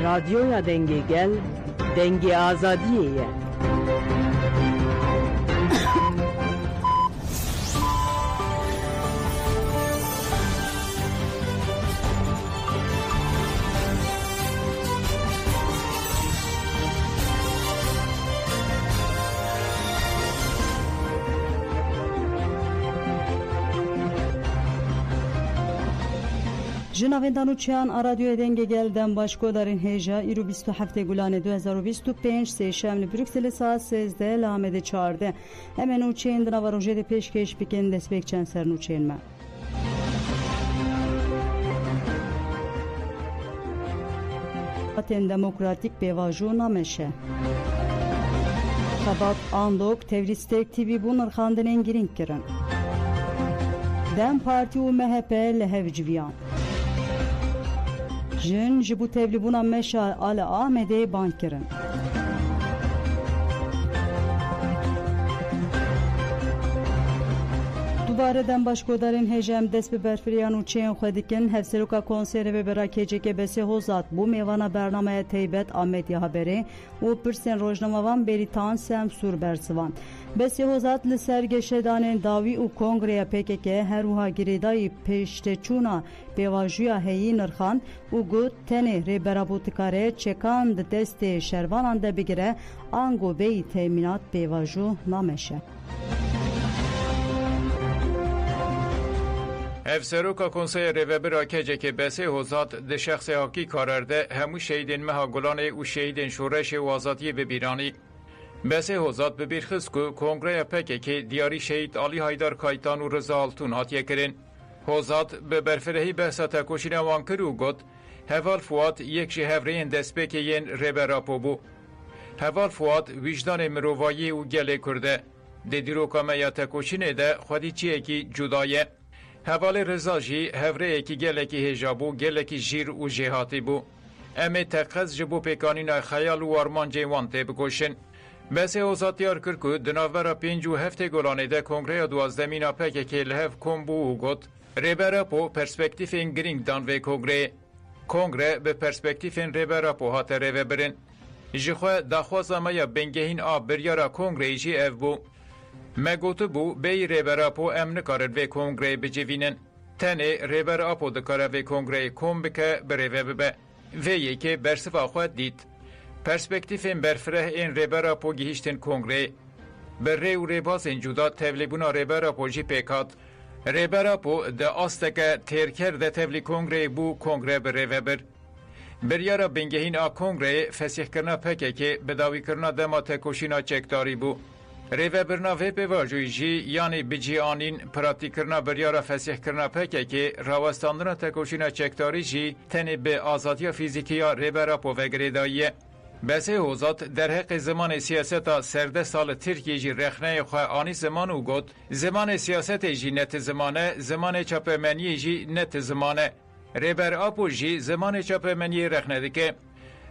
رادیویا دنگی گل دنگی آزادیه. جناوندانوچیان رادیو دنگ گلدن باشکو دارین هیجا ایرو 27 گلان 2025 سه شمل بروکسل ساعت 13 لامد 14 همین اوچین دنا و روژه پیشکش بکن دست بیک چند سر نوچین ما دموکراتیک بیواجو نامشه خبات آندوک تورستک تیوی بونر خاندن انگرین کرن دم پارتی و مهپ لهوجویان جن جبو تبلیبونا مشا آل آمده بان کرن دوباره دم باشکو دارین هجم دست به برفریان و چین خودکن هفسروکا کنسر و براکیجه که بسی حوزات بو میوانا برنامه تیبت آمدی هابره و پرسن روشناموان بریتان سم سور برسوان بسی حوزات لسرگشه دانین داوی و کنگره پکه که هر وها گریدای پشت چونا بیواجویا هیی نرخان و گود تنه ری برابوتکاره چکاند دست شروانان ده بگیره آنگو بی تیمینات بیواجو نامشه افسروکا کنسای ریوبرا کجه که بسه حوزات ده شخص حاکی کاررده همو شهیدین مها گلانه و شهیدین شورش و آزادی ببیرانی بسه حوزات ببیرخص که کنگره پکه که دیاری شهید آلی هایدار کایتان و رضا آلتون هاتیه کرن حوزات به برفرهی بحثا تکوشین وانکر و گد هوال فواد یک شهورین دسپک ین ریبرا پو هوال فواد وجدان مروایی و گله کرده ده دیروکامه یا تکوشینه ده خودی چیه که جدایه هوال رضا جی هوره کی گلکی هجابو گلکی جیر و جهاتی بو امی تقص جبو پیکانین خیال و آرمان جوان تی بکشن بس اوزاتیار کرکو دناورا 5 و 7 گلانه ده کنگره 12 مینا پک که لهف کمبو و گوت ریبرا پو پرسپکتیف گرینگ دان و کنگره به پرسپکتیف ریبرا پو هات ریوه برن جخوا دخواز مایا بنگهین آب بریارا کنگره جی اف بو مگوتو بو بی ریبرا پو ام نکارد و کنگره بجوینن تنه ریبرا پو دکاره و کنگره کم بکه بریوه ببه و یکی برسفا خود دید پرسپکتیفین برفره این ریبرا پو گیشتن کنگره بر ری و ریباز این جدا تولیبونا ریبرا پو جی پیکات ریبرا پو ده آستکه تیرکر ده تولی کنگره بو کنگره بریوه بر بریارا بنگهین آ کنگره فسیح کرنا پکه که بداوی کرنا دما تکوشینا چکداری بو ریوه برنا وی پیواجوی جی یعنی بجی آنین پراتی کرنا بریارا فسیح کرنا پکه که راوستاندنا تکوشینا چکداری جی تنی به آزادی فیزیکیا ریبرا پو وگریداییه بسه حوزات در حق زمان سیاستا سرده سال ترکیه جی رخنه خواه آنی زمان او گود زمان سیاست جی نت زمانه زمان چاپمنی جی نت زمانه ریبر آپو جی زمان چاپمنی رخنه دکه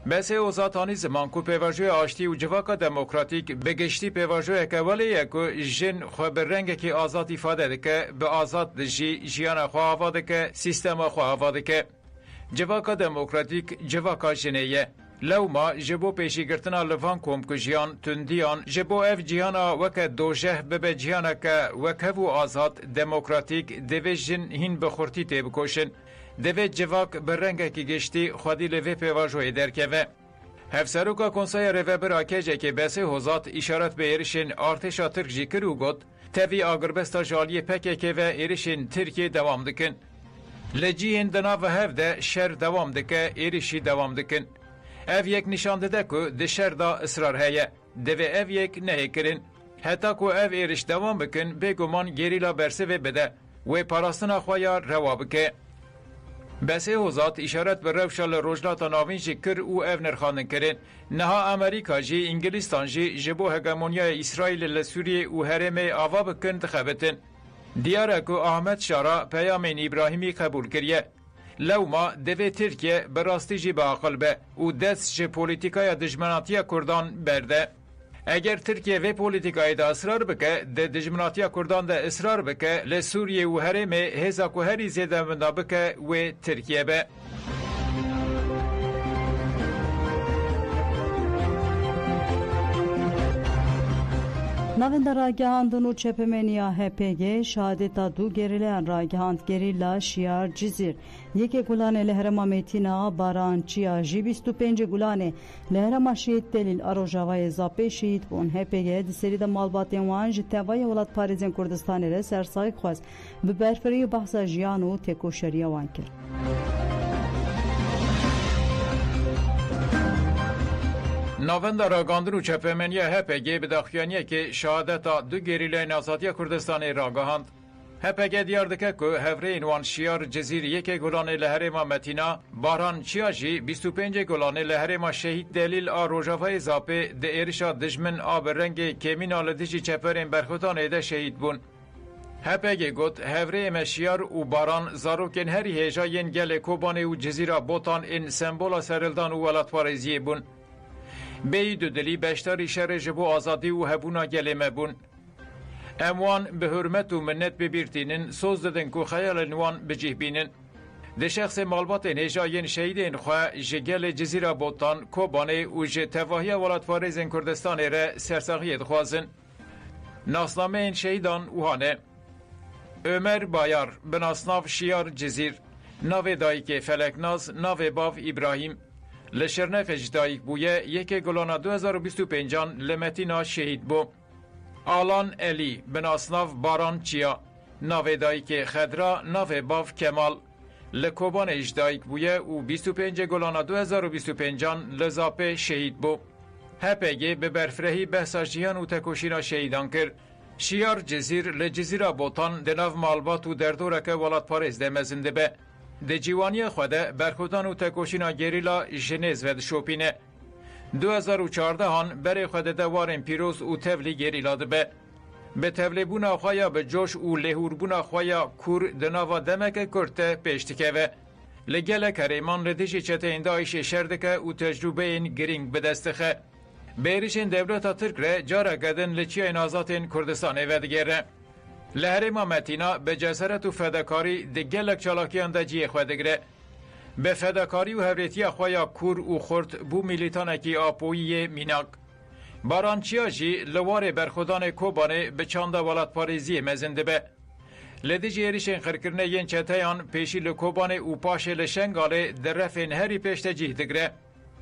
بسه حوزات آنی زمان کو پیواجوی آشتی و جواکا دموکراتیک بگشتی پیواجوی که ولی یکو جن خواه بر رنگ که آزاد ifade دکه به آزاد جی جیان خواه آواده که سیستم خواه آواده که جواکا دموکراتیک جواکا جنیه لو ما جبو پیشی گرتنا لفان کوم که جیان تندیان جبو اف جیانا وک دوجه ببه جیانا که وکهو آزاد دموکراتیک دوی جن هین بخورتی تی بکوشن دوی جواک برنگه که گشتی خودی لوی پیواجوی درکوه هفسروکا کنسای روه براکجه که بسه حوزات اشارت به ایرشن ارتشا ترک جی کرو گد تاوی آگربستا جالی پکه که و ایرشن ترکیه دوام دکن لجی هندنا و هفده شر دوام دکه ایرشی دوام دکن اف یک نشان داده که ده شر دا اصرار هیه دوی اف یک نهی کرن حتی که اف ایرش دوام بکن بگومان گریلا برسه و بده و پاراستنا خوایا روا بکه بسه حوزات اشارت به روشال روجلاتا ناوین جی کر او اف نرخاندن کرن نها امریکا جی انگلیستان جی جبو هگمونیای اسرائیل لسوریه و هرم آوا بکن دخبتن دیاره که احمد شارا پیامین ابراهیمی قبول کریه لو ما دوی ترکیه براستی جی با عقل به و دست جی پولیتیکای دجمناتی کردان برده اگر ترکیه و پولیتیکای دا اصرار بکه ده دجمناتی کردان ده اصرار بکه لسوریه و هرم هزا که هری زیده مندا بکه و ترکیه به نوین راگهاندن و چپمنیا هپگه شهادتا دو گریلان راگهاند گریلا شیار جزیر یک گلانه لهرما میتینا بارانچیا جی 25 گلانه لهرما شهید دلیل اروجاوای زاپه شهید بون هپگه دسری دا مالباتین وان جتوای ولاد پاریزن کردستان ره سرسای خواست به برفری و بحثا جیان و تکوشری وان کرد. ناوند راگاندن و چپمنیا هپگه به داخیانیه که شهادتا دو گریلین آزادی کردستان راگهاند. هپگه دیار دکه که هفره اینوان شیار جزیر یک گلانه لهرما متینا باران چیاجی 25 گلانه لهرما شهید دلیل روجافای زاپه ده ایرشا دجمن آب رنگ کمین آلدیجی چپرین برخوتان ایده شهید بون. هپگه گوت هفره مشیار و باران زاروکن هری هیجاین گل کوبانه و جزیره بوتان این سمبولا سرلدان و ولات پارزیه بون. بی دو دلی بشتاری شر جبو آزادی و هبونا گلمه بون. اموان به حرمت و منت ببیرتینن سوز دادن که خیال نوان بجیه بینن. ده شخص مالبات نجاین شهیدین خواه جگل جزیره بوتان کوبانه و جتواهی ولات فارزن کردستان را سرساقی دخوازن. ناسنامه این شهیدان اوهانه عمر بایار بناسناف شیار جزیر ناو دایک فلکناز ناو باو ابراهیم لشرنف اجدایک بویه یک گلانه 2025 لمتینا شهید بو. آلان الی بناسناف باران چیا ناو دایک خدرا ناو باف کمال لکوبان اجدایک بویه و 25 گلانه 2025 لزاپه شهید بو. هپگه به برفرهی بحثاجیان و تکوشینا شهیدان کرد. شیار جزیر لجزیره بوتان دناو مالبات و دردورکه ولات پاریز ده مزنده به. ده جیوانی خوده برخودان و تکوشینا گریلا جنیز و دشوپینه. 2014 هان بری خوده ده وارن پیروز و تولی گریلا ده به. به تولی بونا خوایا به جوش و لهور بونا خوایا کور دناوا دمک کرته پیشتکه و. لگل کریمان ردیشی چته اندایش شردکه و تجربه این گرینگ بدستخه. بیریشین دولتا ترک ره جارا گدن لچی اینازاتین کردستان ودگره. لهرما متینا به جسارت و فداکاری ده گلک چالاکیان ده جیه خودگره. به فداکاری و هوریتی خوایا کور و خورد بو میلیتانکی آپویی میناک. بارانچیا جی لوار برخودان کوبانه به چانده ولات پاریزی مزنده به. لدیجی ایریشین خرکرنه ین چتایان پیشی لکوبانه و پاش لشنگاله در رفین هری پیشته جیه دگره.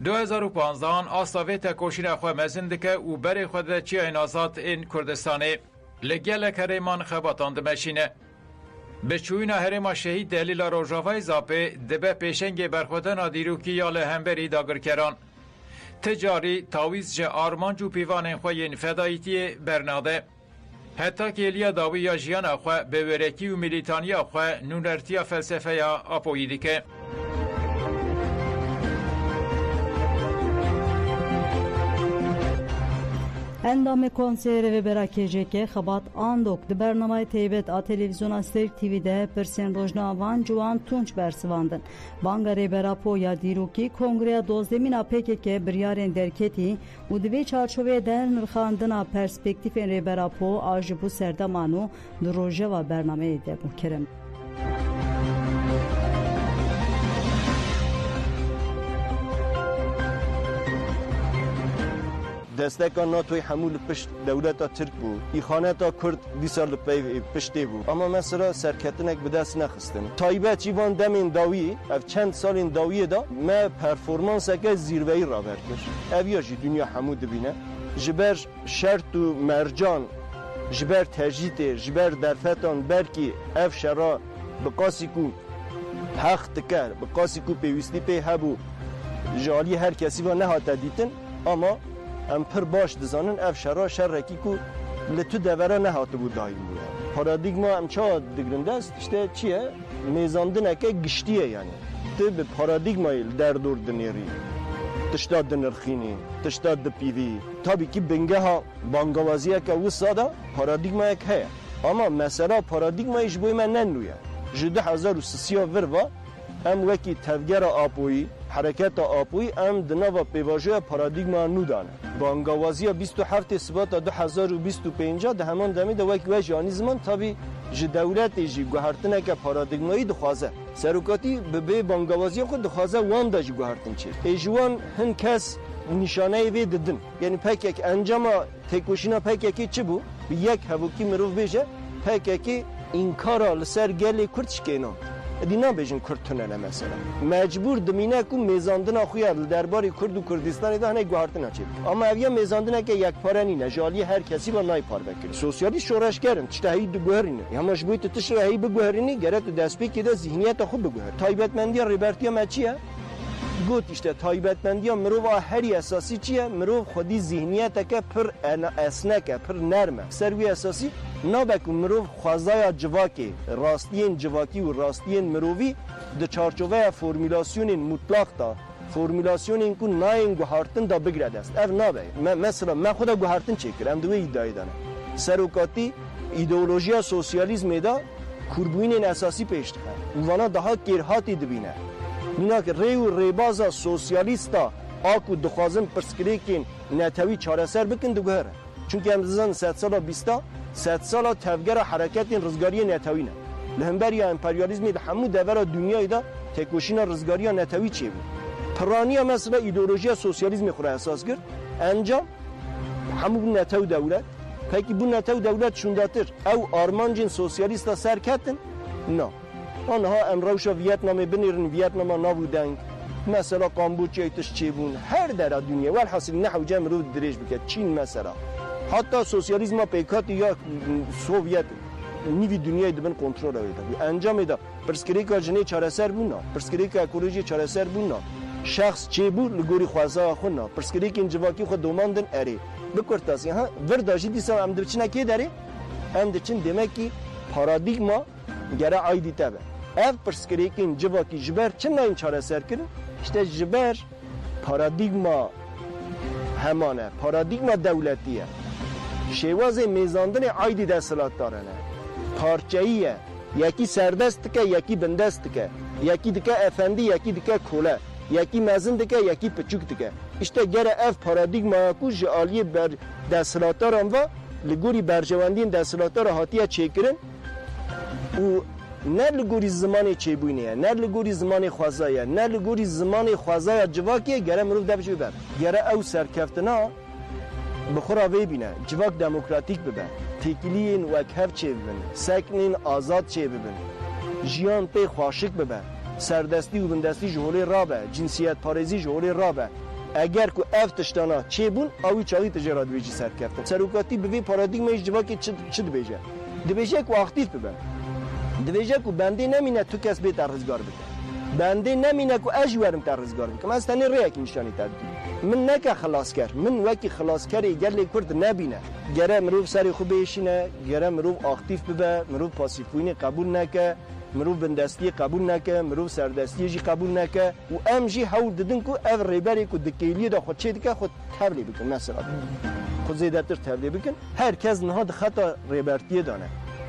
2015 آستاوی تکوشین خواه مزندکه و بری خود چی اینازات این کردستانه لگل کریمان خباتان دمشینه. به چوینا هرما شهید دلیل روژاوای زاپه دبه پیشنگ برخودن دیروکی یا لهمبری داگر کران. تجاری تاویز جه آرمان جو پیوان خواه فدایتی برناده. حتی که الیا داوی یا جیان خواه به ورکی و میلیتانی خواه نونرتی فلسفه یا اپویدی که. اندام کنسر و براکیجه که خبات آندوک ده برنامه تیبت آ تلویزیون استرک تیوی ده پرسین روزناوان جوان تونچ برسواندن. بانگره براپو یا دیروکی کنگره دوزدمین پیک که بریارن درکتی و دوی چارچوه در نرخاندن پرسپکتیفین ری براپو آجبو سردمانو در روژه و برنامه ده بکرم. دستکان ناتوی حمول پشت دولت ترک بود. ایخانتا کرد 20 سال پشتی بود. اما مثلا سرکتنک به دست نخستن. تایبه چیوان دمین داوی، اف چند سال این داویه دا، ما پرفورمانس که زیروی را برکش. اویاجی دنیا حمود بینه. جبر شرط و مرجان، جبر تجدید، جبر درفتان برکی اف شرا بقاسی کو حق تکر، بقاسی کو پیوستی پی هبو. جالی هر کسی و نهات دیدن، اما ام پر باش دزانن اف شرا شرکی کو لتو دوره نهات بود دایم بود. پارادیگما ام چا دگرنده است işte چیه؟ میزاندن که گشتیه یعنی. تو به پارادیگمای در دور دنیری. تشتاد دنرخینی، تشتاد دپیوی. تابی که بنگه ها بانگوازیه که وسادا پارادیگما یک هست. اما مثلا پارادیگمایش بوی من ننویه. جده 1300 وروا ام وکی تفگر آپویی حرکت آپوی ام دنوا پیواژه پارادیگما نودانه. بانگوازی 27 سبات 2025 ده همان دمی ده وکی و جانی زمان تابی دولت جی گوهرتنه که پارادیگمایی دخوازه. سروکاتی به بانگوازی خود دخوازه وان دا جی گوهرتن چه. ایجوان هن کس نشانه وی ددن یعنی پک انجام تکوشینا پک چی بو یک هوکی مروف بیجه پک این کارا لسر گلی کرد شکینان دینا بیشن کرد تنه مثلا مجبور دمینه کو میزاندن خویا درباری کرد و کردستان ده نه گوهرتن چی اما اویا میزاندن که یک پارنی نجالی هر کسی با نای پار بکن سوسیالی شورش کردن تشتهی دو گوهرینه یا مش بویت تشتهی بگوهرینی گرت دستپی که ده ذهنیت خوب بگوهر تایبتمندی ریبرتیا مچیه گوت اشته تایبتمندی مرو هری اساسی چیه مرو خودی ذهنیت که پر اسنکه پر نرمه سروی اساسی نابک مرو خوازای جواکی راستین جواکی و راستین مروی د چارچوبه فرمولاسیون مطلق تا فرمولاسیون کو ناین گوهارتن دا بگرد است اف نابه مثلا من خدا گوهارتن چکرم دوی ایدای دانه سروکاتی ایدئولوژیا سوسیالیسم دا کربوین اساسی پیش دخل وانا daha کرهاتی دبینه اینا که ری و ریبازا سوسیالیستا آکو دخوازن پرسکریکین نتوی چاره سر بکن دو گهره چونکه امزان 100 سالا 100 سالا تفگر حرکت رزگاری نتوی نه لهمبری امپریالیزمی ده همو دور دنیای ده تکوشینا رزگاری نتوی چیه بود پرانیا مثلا ایدئولوژی سوسیالیسم خوره اساس کرد انجام همو بون نتو دولت پاکی بون نتو دولت شونداتر او آرمانجین سوسیالیستا سر کتن نه آنها امروز ویتنام بنیرن ویتنام نبودن مثلا کامبوچیا تش چی بون هر در دنیا والحاصل نحو جمع رو دریج بکرد چین مثلا حتی سوسیالیسم پیکات یا سوویت نیوی دنیای دبن کنترل اویده انجام ده پرسکریکا جنی چاره سر بونا پرسکریکا اکولوژی چاره سر بونا شخص چی بود لگوری خوازا خونا پرسکریک انجواکی خود دوماندن اری بکرتاسی ها ورداشی دیسا هم دبچنا کی داری هم دچن دمکی پارادیگما گره عایدی تبه ev perskirêkên civakî ji ber çim nayên çareser kirin? İşte ji ber paradigma heman e, paradigma dewletî ye. Şêwazê mêzandinê aydî desthilatdaran e. Parçeyî ye. Yekî serdest dike, yekî bindest dike. Yekî dike efendî, yekî dike kole. Yekî mezin dike, yekî piçûk dike. İşte gere ev paradigmaya ku ji aliyê ber desthilatdaran ve li gorî berjewendiyên desthilatdara hatiye çêkirin û نه لگوری زمانی چی بینیه نه لگوری زمانی خوازایه نه لگوری زمانی خوازای جواکیه گره مروف دبش ببر گره او سرکفتنا بخورا وی بینه جواک دموکراتیک ببر تکیلین و اکهف چی ببن سکنین آزاد چی ببن جیان پی خواشک ببر سردستی و بندستی جهولی رابه جنسیت پارزی جهولی رابه اگر که اف تشتانا چی بون اوی چاوی تجارت بیجی سرکفتن سروکاتی بوی پارادیگمش جواکی چی دبیجه دبیجه که اختیف ببر دویجه کو بنده نمینه تو کس بیت رزگار بکن بنده نمینه کو اجورم تر رزگار بکن من استانی ریک نشانی تردی من نکه خلاص کر من وکی خلاص کری گلی کرد نبینه گره مروف سری خوب بیشینه گره مروف اکتیف ببه مروف پاسیفوینی قبول نکه مروف بندستی قبول نکه مروف سردستی جی قبول نکه و ام جی حول ددن کو اف ریبری کو دکیلی دا خود چه دکه خود تبلی بکن مثلا خود زیدتر تبلی بکن هر کس نهاد خطا ریبرتی دانه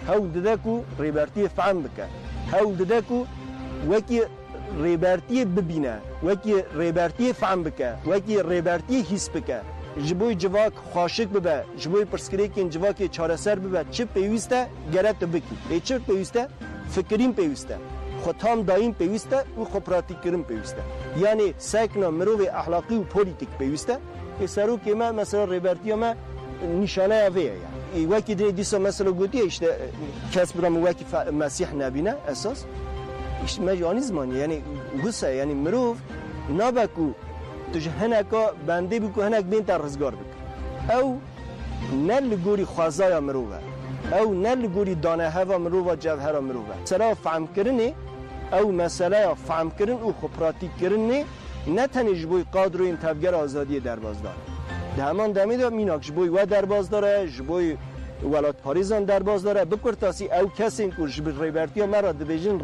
هاو ددکو ریبرتی فهم بکه هاو ددکو وکی ریبرتی ببینه وکی ریبرتی فهم بکه وکی ریبرتی حس بکه جبوی جواک خواشک ببه جبوی پرسکریکین جواکی چارەسەر ببه چه پیوسته گرت بکی ای چه پیوسته فکرین پیوسته خودم دایم پیوسته و خود پراتیک کرن پیوسته یعنی سکنا مروی اخلاقی و پولیتیک پیوسته ای سرو که ما مثلا ریبرتی ما نشانه اویه وکی دیسا مثلا گوتیه اشته کس برام وکی مسیح نبینه اساس اشته مجانی زمانی یعنی گوسه یعنی مروف نابکو تجه هنکا بنده بکو هنک بین تر رزگار بک او نل گوری خوازای مروفه او نل گوری دانه هوا مروفه جوهر مروفه سرا فهم کرنه او مسئله فهم کرن او خبراتی کرنه نه تنیج بوی قادر و این تفگر آزادی دربازدار ده همان دمیده میناک جبوی و درباز داره جبوی ولات پاریزان درباز داره بکرتاسی او کسی که جبوی ریبرتی مرا دبیجن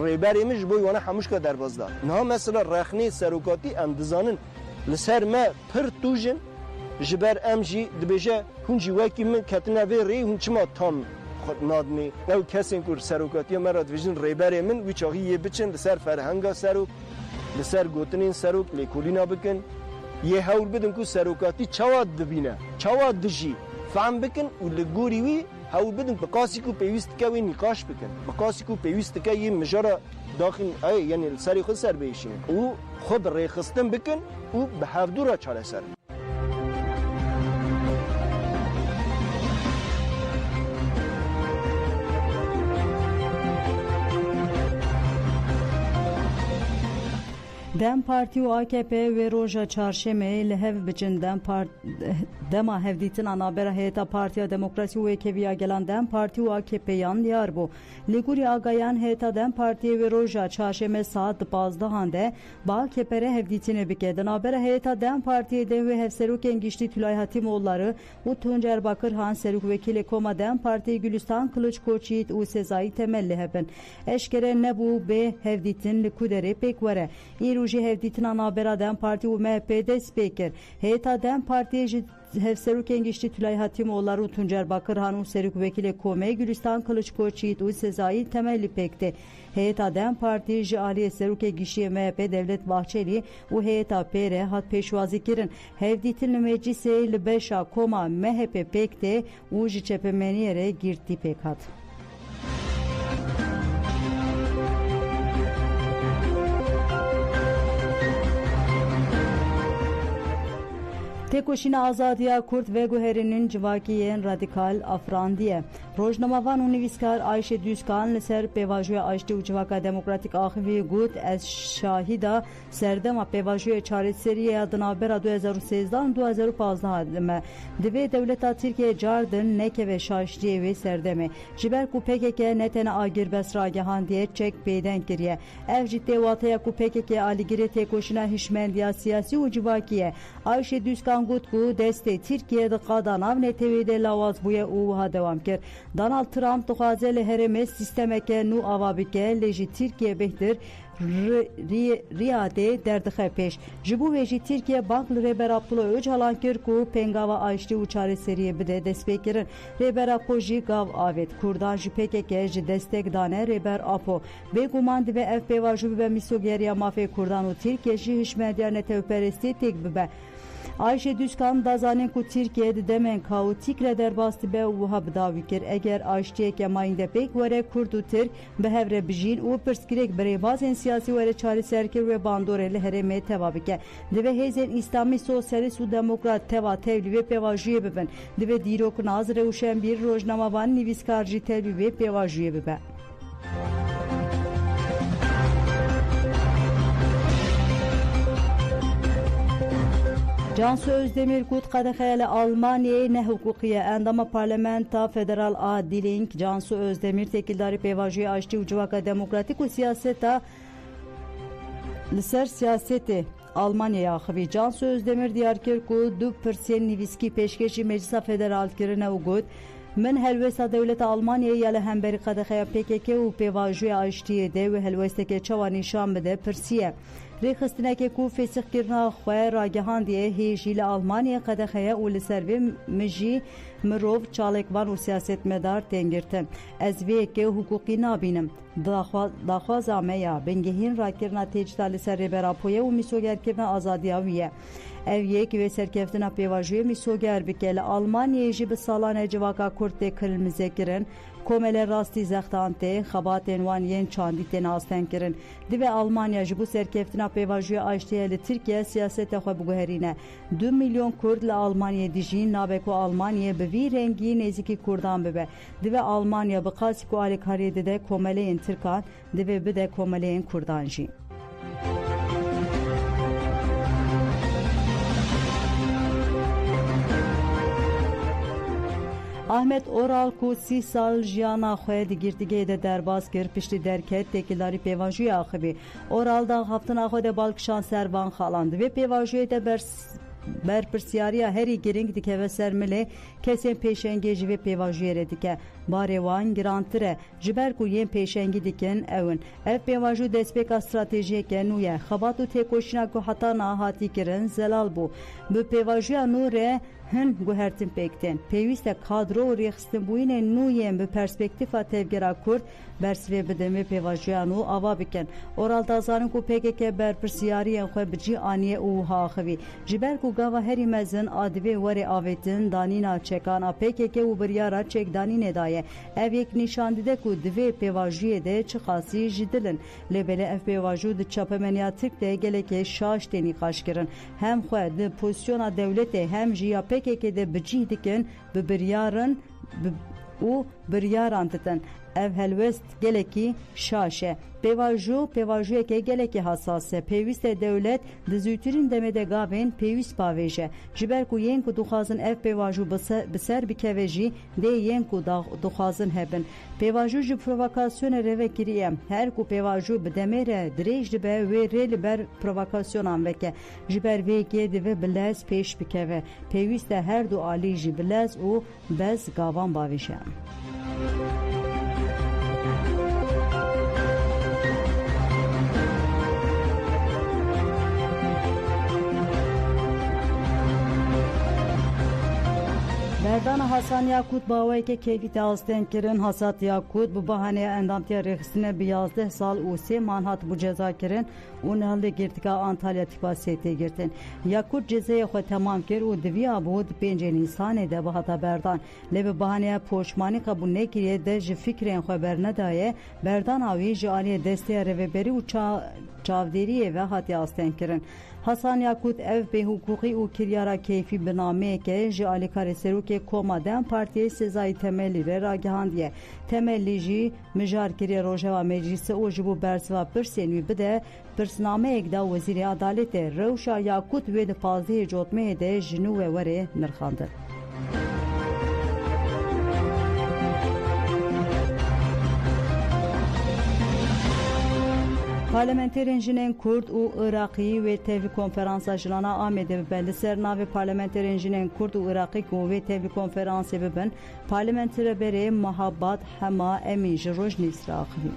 ریبر ایمه جبوی وانا حموش که درباز دار نه مثلا رخنی سروکاتی ام دزانن لسر ما پر توجن جبر ام جی دبیجه هنجی وکی من کتنه وی ری هنچی ما تام خود نادمی او کسی که سروکاتی مرا دبیجن ریبر ایمن وی چاهی یه بچن لسر فرهنگا سروک لسر گوتنین سروک لیکولینا بکن یه حول بدن که سروکاتی چواد ببینه چواد دجی فهم بکن و لگوری وی حول بدن بقاسی که پیوست که وی نقاش بکن بقاسی که پیوست که یه مجارا داخل ای یعنی سری خود سر بیشین او خود ریخستن بکن او به هفدو را چاره سر دم پارتی و AKP و روژا چهارشنبه لهف بچن دما هفدیتن آنابر هیئت پارتی دموکراسی و کیویا گلان دم پارتی و AKP یان دیار بو لیگوری آگایان هیئت دم پارتی و روژا چهارشنبه ساعت 12 هنده با AKP هفدیتن بکدن آبر هیئت دم پارتی ده و هفسروک انگشتی تولای حتیمولları و تونجر باکر han seruk vekili koma dem parti Gülistan Kılıç Koçyiğit u sezai temelli heben eşkere nebu be hevditin likudere pekvere İruji hevditin anabera dem parti u MHP'de speker heyta dem partiye Hevseruk Engişli Tülay Hatimoğulları Tuncer Bakırhan Seruk Vekili Kome Gülistan Kılıç Koçyiğit u sezai temelli pekti. Heyeta dem parti ji aliye Seruk Engişli MHP Devlet Bahçeli u heyeta pere hat peşvazi kirin hevditin meclise li beşa koma MHP pekte u ji çepemeniyere girti pekat. Tekoşina azadiya Kurt ve Guheri'nin civakiyen radikal afrandiye. Rojnamavan Univiskar Ayşe Düzkan Leser Pevajoya Ayşe Ucivaka Demokratik Ahivi Gut Ez Şahida Serdema Pevajoya Çareseriye adına bera 2013'dan 2015 ademe. Dive Devleta Türkiye Cardın Neke ve Şaşdiye ve Serdeme. Jiber ku PKK netene agir besragehan diye çek peyden kiriye. Ev ciddi vataya ku PKK aligire tekoşina hişmendiya siyasi ucivakiye. Ayşe Düzkan Gutku deste Türkiye'de kadanav netevide lavaz buya uha devam ker. Donald Trump tuhazel hereme sistemeke nu avabike leji Türkiye behtir riyade derdixe peş. Jibu veji Türkiye banklı Reber Abdullah Öcalan ku pengava ayşti uçare seriye bide despekirin. Reber Apo ji gav avet. Kurdan ji PKK ji destek dane Reber Apo. Begumandi ve FPV jubi ve misogeriya mafya kurdan u Türkiye ji hişmediya neteoperesti tek bibe. Ayşe Düzkan dazanen ku Türkiye'de demen kaotik reder bastı be uha bdavikir eğer Ayşe kemayinde pek vere kurdu Türk behevre bijin u perskirek bere bazen siyasi vere çare serkir ve bandoreli hereme tevabike deve hezen İslami sosyalist u demokrat teva tevli ve pevajiye beben deve dirok nazre uşen bir rojnama van niviskarji tevli ve pevajiye bebe. Cansu Özdemir Gut Kadehele Almanya'ya ne hukukiye endama parlamenta federal adilink Cansu Özdemir tekildari pevajiye açtı ucuvaka demokratik u siyaseta liser siyaseti Almanya'ya xvi Cansu Özdemir diyarkir ku 2% niviski peşkeşi meclisa federal kirine ugut من هلوستا دولت آلمانیا یله همبری قدخیا PKK و پیواژوی آشتیه ده و هلوستا که چوانی شام بده پرسیه ریخستنه که کو فسخ کرنا خواه راگهان دیه هیجیل آلمانیا قدخیا و لسروی مجی مروف چالکوان و سیاست مدار تنگرتن از وی که حقوقی نابینم داخوازامه یا بنگهین را کرنا تیجتا لسر براپویه و میسوگر کرنا آزادیاویه ev yek ve serkeftina pevajoye misoger bikele Almanya'yı jibe salane civaka kurte kırmızı kirin komele rasti zehtante xabaten wan yen çanditen asten kirin dibe Almanya jibu serkeftina pevajoye açtiyeli Türkiye siyasete xwe buguherine 2 milyon Kurd le Almanya dijin nabeko Almanya be vi rengi neziki Kurdan bebe dibe Almanya be qasiko alikariyede de komeleyen Türkan dibe be de komeleyen Kurdanji. Ahmet Oral ku 30 sal jiyana xwe digirtige de derbas kir piştî derket tekilari pevajoya axivî Oral da haftina xwe de balkişan servan xalandı ve pevajoya de berpirsiyariya herî giring dikeve sermile kesên pêşengê ve pevajoyê re dike barê wan girantire ji ber ku yên pêşengî dikin ewin ev pevajo destpêka stratejiyeke nû ye xebat û têkoşîna ku heta nahatî kirin zelal bû bi pevajoya nû re hin guhertin pekten pêwîst e kadro û rêxistinbûyînên nû yên bi perspektîfa tevgera Kurd bersivê bidin vê pevajoya nû ava bikin Oral da zanin ku PKK berpirsiyariyên xwe bi cî aniye û wiha axivî ji ber ku gava herî mezin adivê werê avêtin danîna çekana PKK û biryara çekdanînê daye. Ev yek nîşan dide ku divê pêvajiyê de çi xasî jî dilin. Lêbelê ev pêvajû di çapemeniya Tirk de gelekê şaş tenî xweşkirin. Hem xwe di pozisyona dewletê hem jî ya PKK de bicih dikin bi biryarin û biryaran ditin. Ev helwest gelekî şaş e. Pêvajûyeke gelekî hassas e. Pêwîst e dewlet di zûtirîn demê de gavên pêwîst pavêje. Ji ber ku yên ku dixwazin ev pêvajû bi ser bikeve jî dê yên ku dixwazin hebin. Pêvajû ji provokasyonê rêvekirî ye. Her ku pêvajû bi demê re dirêj dibe wê rê li ber provokasyonan veke. Ji ber vêkê divê bi lez pêş bikeve. Pêwîst e her du alî jî bi lez û bez gavan bavêje. Berdana Hasan Yakut bawayeke keyfî te hastên kirin. Hasat Yakut bi bahaneyê endamtiya rêxistinê bi 11 sal û 3 man hat bû ceza kirin û nihaldê girtika Antalya tipa sêtê girtin. Yakut cezayê xwe temam kir û diviya bû di 5 Nîsanê de bi hata berdan. Lê bi bahaneya poşmanî qebûl nekiriye de ji fikrên xwe bernedaye. Berdana wî ji aliyê desteya rêveberî û çavdêriyê ve hatiye hastên kirin. Hasan Yakut ev bêhukukî û kiryara keyfî bi nameyeke ji alîkarê Serokê Koma Dem Partiyê Sezayî Temellî re ragihandiye. Temellî jî mijar kiriye Rojava Meclîsê û ji bo bersiva pirsên wî bide pirsnameyek da Wezîrê Adaletê. Rewşa Yakut wê di 15 Cotmeyê de ji nû ve werê nirxandin. Parlamenterên jinên Kurd û Iraqî wê tevlî konferansa jilana Amedê bibe. Li ser navê parlamenterên jinên Kurd û Iraqî ku wê tevlî konferansê bibin, parlamenterberê Mehabat Hema Emîn ji Rojnîsê axivî.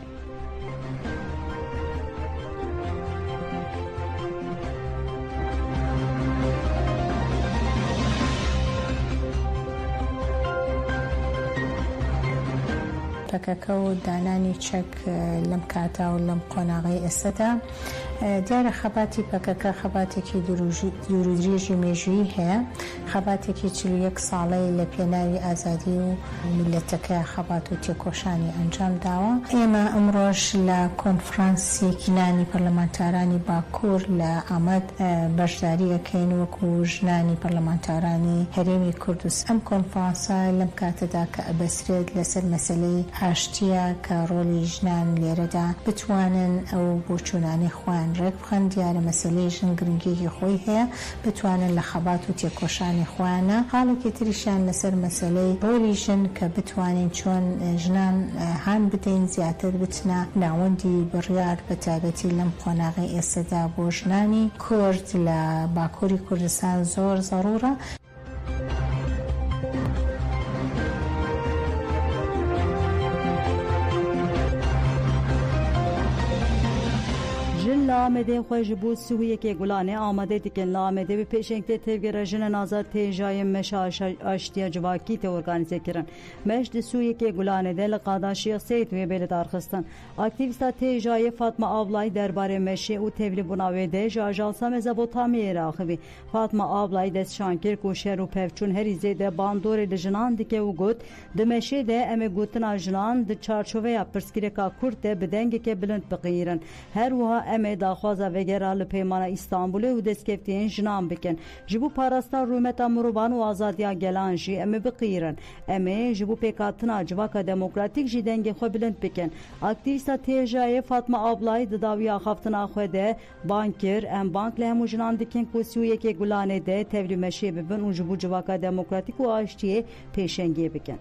PKK و دانانی چەک لەم کاتا و لەم قۆناغی ئێستادا دیارە خەباتی PKK خەباتێکی دوورودرێژی مێژووی هەیە، خەباتێکی 41 ساڵەی لە پێناوی ئازادی و میلەتەکە خەبات و تێکۆشانی ئەنجام داوە. ئێمە ئەمڕۆژ لە کۆنفرانسێکی نانی پەرلەمانتارانی باکوور لە ئامەد بەشداری ئەکەین وەکو ژنانی پەرلەمانتارانی هەرێمی کوردستان. ئەم کۆنفرانسە لەم کاتەدا کە ئەبەسرێت لەسەر مەسەلەی ئاشتیە کە ڕۆلی ژنان لێرەدا بتوانن ئەو بۆچوونانی خۆیان ڕێک بخەن. دیارە مەسەلەی ژن گرنگێکی خۆی هەیە، بتوانن لە خەبات و تێکۆشانی خۆیانە حاڵێکی تریشیان لەسەر مەسەلەی ڕۆلی ژن کە بتوانین چۆن ژنان هان بدەین زیاتر بتنە ناوەندی بڕیار بە تایبەتی لەم قۆناغی ئێستادا بۆ ژنانی کورد لە باکووری کوردستان زۆر زەڕورە. Jin li Amedê xwe ji bo Sûriyekê Gulanê amade dikin. Li Amedê bi pêşengtê tevgera jinên azad têjayên meşa aştiya civakî tê organize kirin. Meş di Sûriyekê Gulanê de li qadaşiya Seyid wê bê li darxistin. Aktivîsta têjayê Fatma Avlayî derbarê meşê û tevlîbûna wê de ji Ajansa Mezopotamiyê re axivî. Fatma Avlayî destşan kir ku şer û pevçûn herî zêde bandorê li jinan dike û got di meşê de em ê gotina jinan di çarçoveya pirsgirêka Kurd de bi dengekê bilind biqîrin. Her wiha em ê daxwaza vegera li peymana İstanbulê û destkeftiyên jinan bikin. Ji bo parasta rûmeta mirovan û azadiya gelan jî em ê biqîrin. Em ê ji bo pêkhatina civaka demokratîk jî dengê xwe bilind bikin. Aktivîsta têjayê Fatma Avlayî di dawiya xaftina xwe de bang kir. Em bang li hemû jinan dikin ku Sûriyekê Gulanê de tevlî meşê bibin û ji bo civaka demokratîk û aştiyê pêşengê bikin.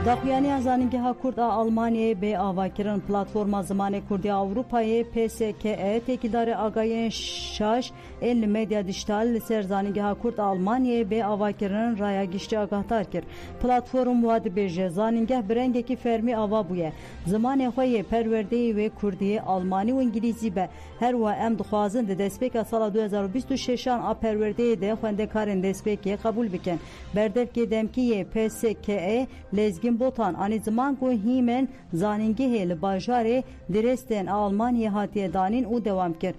Daxuyaniya zanîngeha Kurd a Almanyayê bê avakirin. Platforma Zimanê Kurdî Avrupayê PSKE têkildarê agahiyên şaş ên li medya dijîtal li ser zanîngeha Kurd a Almanyayê bê avakirin raya giştî agahtar kir. Platform wa dibêje zanîngeh bi rengekî fermî ava bûye. Zimanê xwe yê perwerdeyê wê Kurdî, Almanî û İngilîzî be. Her wiha em dixwazin di destpêka sala 2026an a perwerdeyê de xwendekarên destpêkê qebûl bikin. Berdevkê demkî yê PSKE lezgin kirin botan ani zaman ku himen zaningehê li bajarê Dresden Almanya hatiye danîn û devam kir.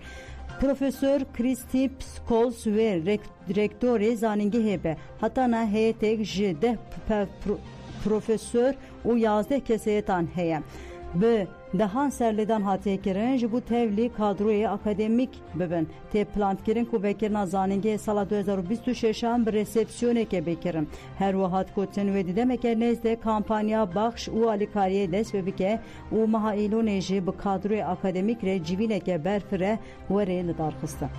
Profesör Kristi Pskols ve rektörê zaningehê be hatana heyetêk ji 10 profesör û 11 keseyetan heye. Bi dehan serledan hatiye kirin ji bu tevlî kadroyê akademik bibin. Tê plantkirin ku vekirina zaningehê sala 2026 bi resepsiyoneke bekirin. Her wihat gotin wê didemeke nêzdê kampanya baxş û alîkariyê dest pê bike û meha îlonê jî bi kadroyê akademîk re civîneke berfire werê li dar xistin.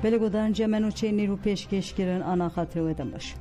Belê godan cemenûçê nîrû pêşkêşkirin ana xatirê we de baş.